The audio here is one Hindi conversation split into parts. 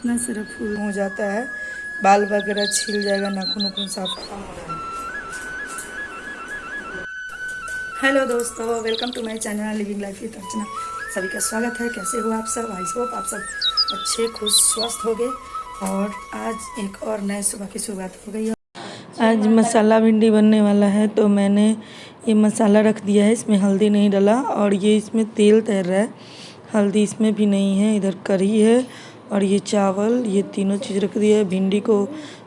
कितना सारा फूल हो जाता है, बाल वगैरह छिल जाएगा, नाखून उखून साफ खत्म हो रहा है। हेलो दोस्तों, welcome to my channel living life with Archana. सभी का स्वागत है। कैसे हो आप सब? आई होप आप सब अच्छे खुश स्वस्थ हो गए। और आज एक और नए सुबह की शुरुआत हो गई है। आज मसाला भिंडी बनने वाला है, तो मैंने ये मसाला रख दिया है। इसमें हल्दी नहीं डाला और ये इसमें तेल तैर रहा है, हल्दी इसमें भी नहीं है। इधर कढ़ी है और ये चावल, ये तीनों चीज़ रख दिया है। भिंडी को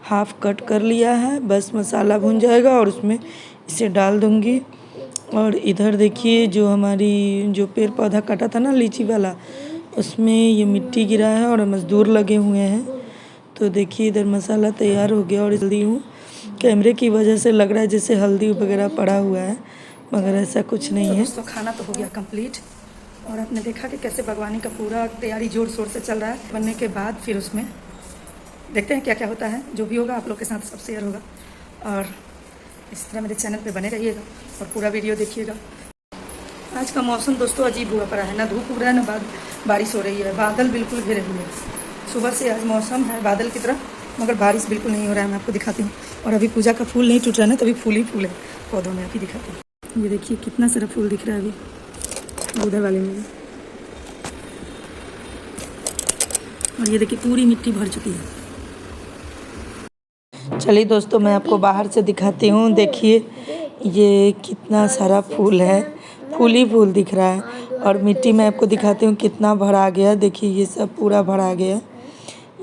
हाफ कट कर लिया है, बस मसाला भुन जाएगा और उसमें इसे डाल दूँगी। और इधर देखिए, जो हमारी जो पेड़ पौधा कटा था ना लीची वाला, उसमें ये मिट्टी गिरा है और मज़दूर लगे हुए हैं। तो देखिए इधर मसाला तैयार हो गया और जल्दी हूँ, कैमरे की वजह से लग रहा है जैसे हल्दी वगैरह पड़ा हुआ है, मगर ऐसा कुछ नहीं है। तो खाना तो हो गया कंप्लीट और आपने देखा कि कैसे बागवानी का पूरा तैयारी जोर शोर से चल रहा है। बनने के बाद फिर उसमें देखते हैं क्या क्या होता है। जो भी होगा आप लोग के साथ सब शेयर होगा और इस तरह मेरे चैनल पे बने रहिएगा और पूरा वीडियो देखिएगा। आज का मौसम दोस्तों अजीब हुआ पड़ा है, ना धूप उग रहा है ना बारिश हो रही है, बादल बिल्कुल घिरे हुए हैं। सुबह से आज मौसम है बादल की तरह, मगर बारिश बिल्कुल नहीं हो रहा है। मैं आपको दिखाती हूँ। और अभी पूजा का फूल नहीं टूट रहा है ना, तभी फूल ही फूल है पौधों में। अभी दिखाती हूँ, ये देखिए कितना सारा फूल दिख रहा है अभी उधर वाले में। और ये देखिए पूरी मिट्टी भर चुकी है। चलिए दोस्तों, मैं आपको बाहर से दिखाती हूँ। देखिए ये कितना सारा फूल है, फूल ही फूल दिख रहा है। और मिट्टी मैं आपको दिखाती हूँ कितना भरा गया। देखिए ये सब पूरा भरा गया।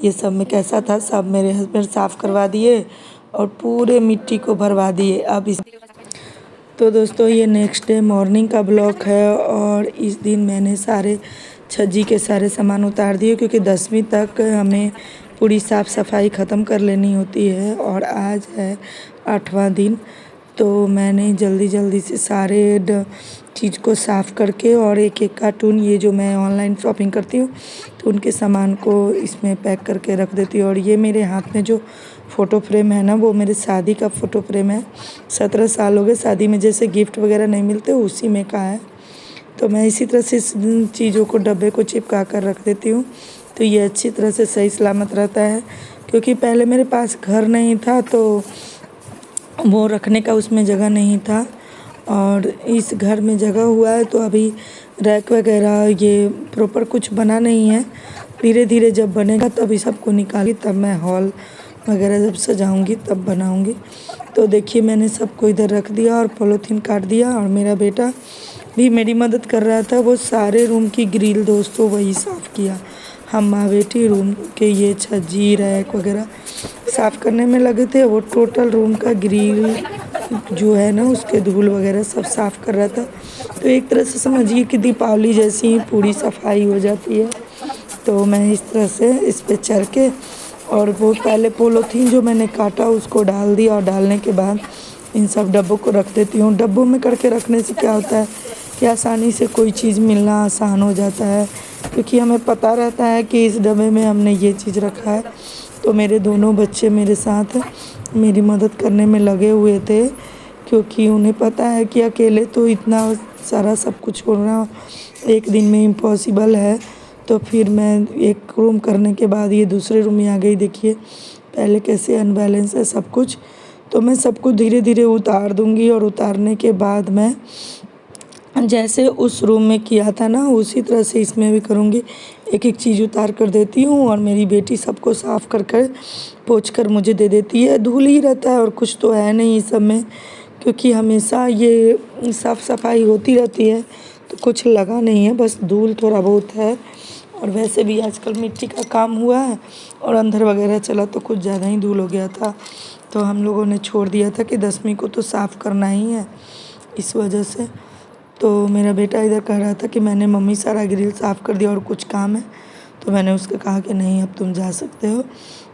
ये सब में कैसा था, सब मेरे हस्बैंड साफ़ करवा दिए और पूरे मिट्टी को भरवा दिए। अब इस तो दोस्तों ये नेक्स्ट डे मॉर्निंग का ब्लॉग है और इस दिन मैंने सारे छज्जी के सारे सामान उतार दिए, क्योंकि 10वीं तक हमें पूरी साफ़ सफाई ख़त्म कर लेनी होती है। और आज है 8वां दिन, तो मैंने जल्दी जल्दी से सारे चीज़ को साफ़ करके और एक एक कार्टून, ये जो मैं ऑनलाइन शॉपिंग करती हूँ तो उनके सामान को इसमें पैक करके रख देती हूँ। और ये मेरे हाथ में जो फ़ोटो फ्रेम है ना, वो मेरे शादी का फ़ोटो फ्रेम है। 17 साल हो गए शादी में, जैसे गिफ्ट वगैरह नहीं मिलते उसी में का है। तो मैं इसी तरह से चीज़ों को डब्बे को चिपका कर रख देती हूँ, तो ये अच्छी तरह से सही सलामत रहता है। क्योंकि पहले मेरे पास घर नहीं था तो वो रखने का उसमें जगह नहीं था, और इस घर में जगह हुआ है तो अभी रैक वगैरह ये प्रॉपर कुछ बना नहीं है। धीरे धीरे जब बनेगा तभी सबको निकाली, तब मैं हॉल वगैरह जब सजाऊंगी तब बनाऊंगी। तो देखिए मैंने सबको इधर रख दिया और पॉलीथीन काट दिया। और मेरा बेटा भी मेरी मदद कर रहा था, वो सारे रूम की ग्रिल दोस्तों वही साफ़ किया। हम माँ बेटी रूम के ये छज्जी रैक वगैरह साफ़ करने में लगे थे। वो टोटल रूम का ग्रिल जो है ना, उसके धूल वगैरह सब साफ़ कर रहा था। तो एक तरह से समझिए कि दीपावली जैसी ही पूरी सफाई हो जाती है। तो मैं इस तरह से इस पे चढ़ के, और वो पहले पॉलीथीन जो मैंने काटा उसको डाल दिया, और डालने के बाद इन सब डब्बों को रख देती हूँ। डब्बों में करके रखने से क्या होता है कि आसानी से कोई चीज़ मिलना आसान हो जाता है, क्योंकि हमें पता रहता है कि इस डब्बे में हमने ये चीज़ रखा है। तो मेरे दोनों बच्चे मेरे साथ मेरी मदद करने में लगे हुए थे, क्योंकि उन्हें पता है कि अकेले तो इतना सारा सब कुछ होना एक दिन में इम्पॉसिबल है। तो फिर मैं एक रूम करने के बाद ये दूसरे रूम में आ गई। देखिए पहले कैसे अनबैलेंस है सब कुछ। तो मैं सब कुछ धीरे धीरे उतार दूँगी, और उतारने के बाद मैं जैसे उस रूम में किया था ना, उसी तरह से इसमें भी करूँगी। एक एक चीज़ उतार कर देती हूँ, और मेरी बेटी सबको साफ़ कर कर पोंछ कर मुझे दे देती है। धूल ही रहता है और कुछ तो है नहीं इस सब में, क्योंकि हमेशा ये साफ़ सफाई होती रहती है, तो कुछ लगा नहीं है, बस धूल थोड़ा बहुत है। और वैसे भी आजकल मिट्टी का काम हुआ है और अंदर वगैरह चला तो कुछ ज़्यादा ही धूल हो गया था। तो हम लोगों ने छोड़ दिया था कि 10वीं को तो साफ़ करना ही है, इस वजह से। तो मेरा बेटा इधर कह रहा था कि मैंने मम्मी सारा ग्रिल साफ़ कर दिया और कुछ काम है, तो मैंने उसको कहा कि नहीं अब तुम जा सकते हो,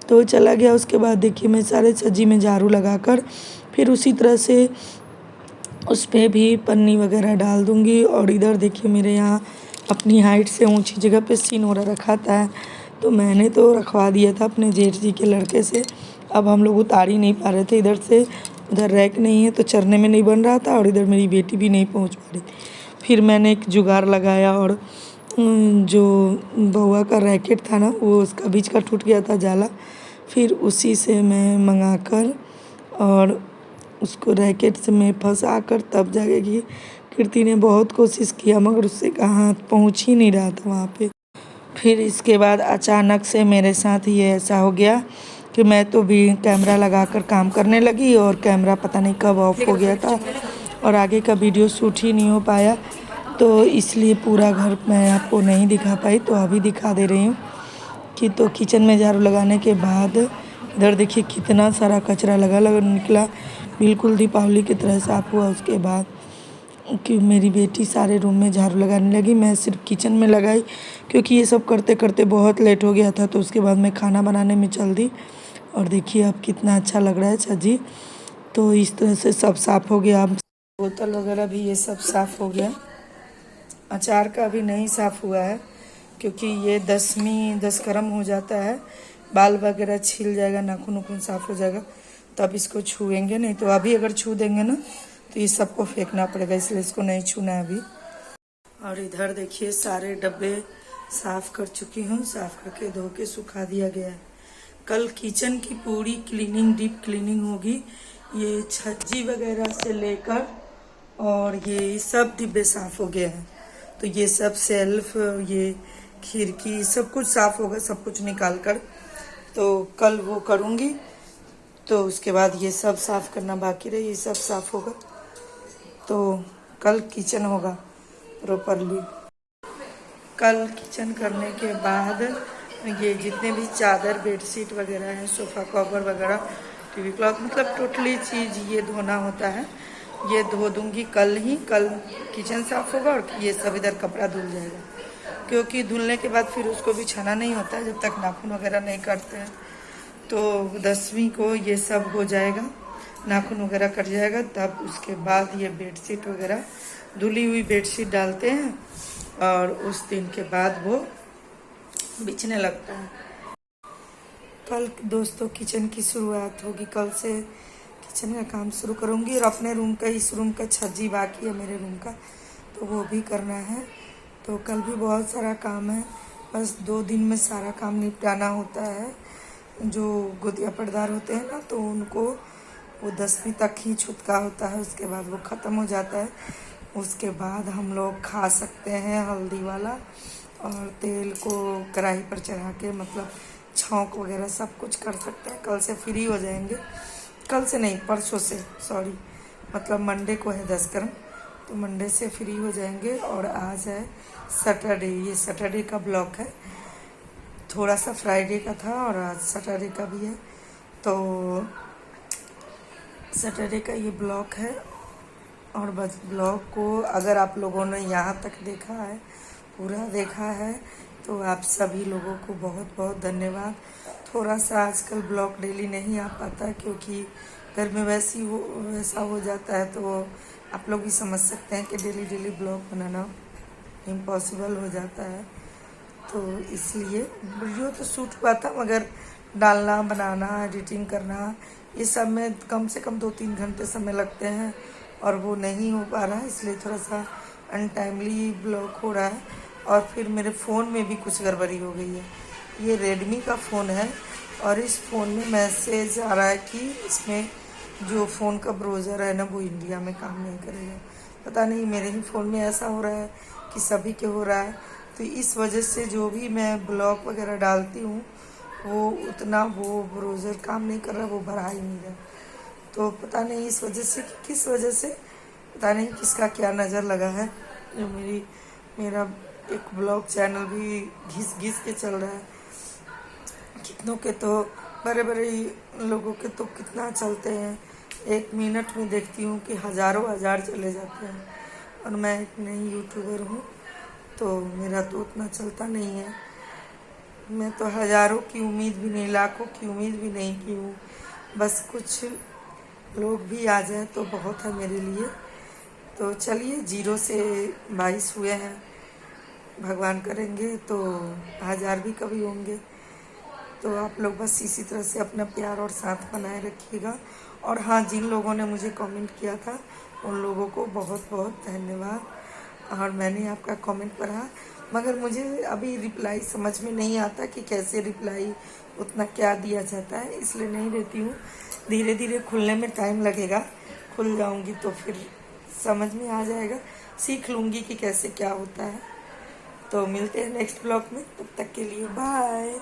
तो वो चला गया। उसके बाद देखिए मैं सारे छज्जी में झाड़ू लगाकर फिर उसी तरह से उस पर भी पन्नी वगैरह डाल दूँगी। और इधर देखिए मेरे यहाँ अपनी हाइट से ऊंची जगह पे सिनोरा रखा था, तो मैंने तो रखवा दिया था अपने जेठ जी के लड़के से। अब हम लोग उतार ही नहीं पा रहे थे इधर से, उधर रैक नहीं है तो चढ़ने में नहीं बन रहा था, और इधर मेरी बेटी भी नहीं पहुंच पा रही। फिर मैंने एक जुगाड़ लगाया और जो बउआ का रैकेट था ना, वो उसका बीच का टूट गया था जाला। फिर उसी से मैं मंगा कर और उसको रैकेट से मैं फंसा कर तब जाके कि कीर्ति ने बहुत कोशिश किया, मगर उससे का हाथ पहुँच ही नहीं रहा था वहाँ पे। फिर इसके बाद अचानक से मेरे साथ ये ऐसा हो गया कि मैं तो भी कैमरा लगा कर काम करने लगी और कैमरा पता नहीं कब ऑफ हो गया था और आगे का वीडियो शूट ही नहीं हो पाया। तो इसलिए पूरा घर मैं आपको नहीं दिखा पाई, तो अभी दिखा दे रही हूँ कि तो किचन में झाड़ू लगाने के बाद इधर देखिए कितना सारा कचरा लगा निकला, बिल्कुल दीपावली की तरह साफ हुआ। उसके बाद कि मेरी बेटी सारे रूम में झाड़ू लगाने लगी, मैं सिर्फ किचन में लगाई क्योंकि ये सब करते करते बहुत लेट हो गया था। तो उसके बाद मैं खाना बनाने में चल दी और देखिए अब कितना अच्छा लग रहा है छज्जी। तो इस तरह से सब साफ़ हो गया। अब बोतल वगैरह भी ये सब साफ़ हो गया। अचार का अभी नहीं साफ़ हुआ है क्योंकि ये दसकर्म हो जाता है, बाल वगैरह छिल जाएगा, नाखून उखून साफ़ हो जाएगा, तब इसको छुएंगे। नहीं तो अभी अगर छू देंगे ना तो ये सबको फेंकना पड़ेगा, इसलिए इसको नहीं छूना है अभी। और इधर देखिए सारे डब्बे साफ़ कर चुकी हूँ, साफ़ करके धो के सुखा दिया गया है। कल किचन की पूरी क्लीनिंग, डीप क्लीनिंग होगी। ये छज्जी वगैरह से लेकर और ये सब डिब्बे साफ़ हो गए हैं। तो ये सब सेल्फ, ये खिड़की, सब कुछ साफ़ होगा, सब कुछ निकाल कर। तो कल वो करूँगी। तो उसके बाद ये सब साफ़ करना बाकी रहे, ये सब साफ़ होगा तो कल किचन होगा प्रॉपरली। कल किचन करने के बाद ये जितने भी चादर, बेडशीट वगैरह हैं, सोफ़ा कवर वगैरह, टीवी क्लॉथ, मतलब टोटली चीज़ ये धोना होता है। ये धो दूँगी कल ही। कल किचन साफ़ होगा और ये सब इधर कपड़ा धुल जाएगा, क्योंकि धुलने के बाद फिर उसको बिछाना नहीं होता है जब तक नाखून वगैरह नहीं काटते हैं। तो 10वीं को ये सब हो जाएगा, नाखून वगैरह कट जाएगा, तब उसके बाद ये बेडशीट वगैरह, धुली हुई बेडशीट डालते हैं और उस दिन के बाद वो बिछने लगता है। कल दोस्तों किचन की शुरुआत होगी, कल से किचन का काम शुरू करूँगी। और अपने रूम का, इस रूम का छज्जी बाकी है मेरे रूम का, तो वो भी करना है। तो कल भी बहुत सारा काम है, बस 2 दिन में सारा काम निपटाना होता है। जो गोदिया पर्दार होते हैं ना, तो उनको वो 10वीं तक ही छुतका होता है, उसके बाद वो ख़त्म हो जाता है। उसके बाद हम लोग खा सकते हैं हल्दी वाला, और तेल को कढ़ाई पर चढ़ा के मतलब छौंक वगैरह सब कुछ कर सकते हैं। कल से फ्री हो जाएंगे, कल से नहीं, परसों से, सॉरी, मतलब मंडे को है 10 तो मंडे से फ्री हो जाएंगे। और आज है सैटरडे, ये सैटरडे का ब्लॉक है, थोड़ा सा फ्राइडे का था और आज सैटरडे का भी है। तो सैटरडे का ये ब्लॉग है। और बस ब्लॉग को अगर आप लोगों ने यहाँ तक देखा है, पूरा देखा है, तो आप सभी लोगों को बहुत बहुत धन्यवाद। थोड़ा सा आजकल ब्लॉग डेली नहीं आ पाता क्योंकि घर में वैसा हो जाता है, तो आप लोग भी समझ सकते हैं कि डेली ब्लॉग बनाना इम्पॉसिबल हो जाता है। तो इसलिए वीडियो तो शूट हुआ था, मगर डालना, बनाना, एडिटिंग करना, ये सब में कम से कम 2-3 घंटे समय लगते हैं और वो नहीं हो पा रहा है, इसलिए थोड़ा सा अनटाइमली ब्लॉक हो रहा है। और फिर मेरे फ़ोन में भी कुछ गड़बड़ी हो गई है। ये रेडमी का फ़ोन है और इस फ़ोन में मैसेज आ रहा है कि इसमें जो फ़ोन का ब्राउज़र है ना, वो इंडिया में काम नहीं करेगा। पता नहीं मेरे ही फ़ोन में ऐसा हो रहा है कि सभी के हो रहा है। तो इस वजह से जो भी मैं ब्लॉग वगैरह डालती हूँ वो उतना वो ब्राउज़र काम नहीं कर रहा, वो भरा ही नहीं रहा। तो पता नहीं इस वजह से कि किस वजह से, पता नहीं किसका क्या नज़र लगा है। जो मेरा एक ब्लॉग चैनल भी घिस के चल रहा है। कितनों के तो, बड़े बड़े लोगों के तो कितना चलते हैं, 1 मिनट में देखती हूँ कि हज़ारों हज़ार चले जाते हैं। और मैं एक नई यूट्यूबर हूँ, तो मेरा तो उतना चलता नहीं है। मैं तो हज़ारों की उम्मीद भी नहीं, लाखों की उम्मीद भी नहीं की हूँ। बस कुछ लोग भी आ जाए तो बहुत है मेरे लिए। तो चलिए, 0 से 22 हुए हैं, भगवान करेंगे तो 1000 भी कभी होंगे। तो आप लोग बस इसी तरह से अपना प्यार और साथ बनाए रखिएगा। और हाँ, जिन लोगों ने मुझे कमेंट किया था उन लोगों को बहुत बहुत धन्यवाद। और मैंने आपका कमेंट पढ़ा, मगर मुझे अभी रिप्लाई समझ में नहीं आता कि कैसे रिप्लाई उतना क्या दिया जाता है, इसलिए नहीं देती हूँ। धीरे धीरे खुलने में टाइम लगेगा, खुल जाऊँगी तो फिर समझ में आ जाएगा, सीख लूँगी कि कैसे क्या होता है। तो मिलते हैं नेक्स्ट ब्लॉग में, तब तक के लिए बाय।